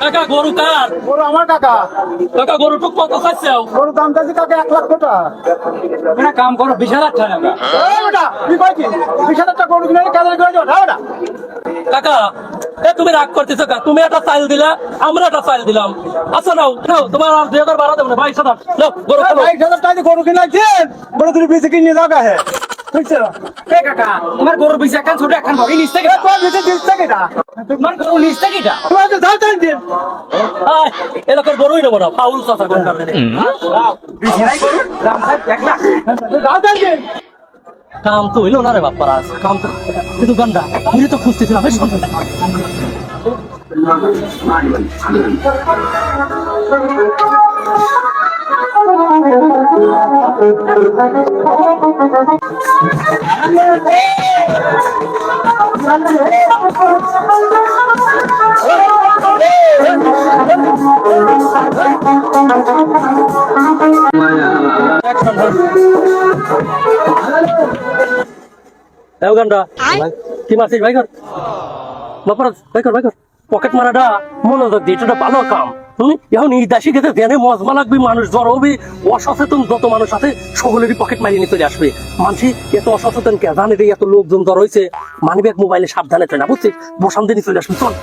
কাকা গরু কার? গরু আমার কাকা। কাকা গরু টুক কত চাইছে? গরুর দাম চাইছি কাকা 1 লাখ টাকা। এটা কাম করো 20,000 টাকা। এই বেটা, কি কইছিস? 20,000 টাকা গরু কিনে কাজে করে যাও, বেটা। কাকা এ তুমি রাগ করতেছো কা? তুমি একটা চাইল দিলা, আমরা একটা চাইল দিলাম। আচ্ছা নাও নাও, তোমার আর 2,000 বাড়া দেবো না, 22,000 নাও গরু খাবো। 22,000 টাকা দিয়ে গরু কিনেছেন, বড় তুমি বেশি কিনে জায়গা হে। বুঝছো? এ কাকা তোমার গরুর পিছে একখান ছোট একখান বগি নিচ থেকে, তোমার বেশি দিস থেকে না। তোমার গরু নিচ থেকে এটা তোমার তো দাম চাই দিন। এলাকার গরুই নেবো না, ফাউল চাষা কোন কারণে দাম চাই দিন। কাম তো হইলো না রে বাপ্পারা, কাম তো কিন্তু গান্ডা আমি তো খুঁজতেছিলাম। এই শোন। গান্ডা কি মারছিস ভাই কর বাপারা, ভাই কর ভাই কর। পকেট মারাটা মনোযোগ দিয়ে এটা ভালো কাম। তুমি এখন ইদাসী গেছে ধ্যানে মজমা লাগবে, মানুষ জ্বর হবে, অসচেতন যত মানুষ আছে সকলেরই পকেট মারিয়ে নিয়ে চলে আসবে। মানুষ এত অসচেতন কে জানে রে, এত লোকজন জ্বর হয়েছে, মানি ব্যাগ মোবাইলে সাবধানে চলে না, বুঝছিস? বসান দিনই চলে আসবে, চল।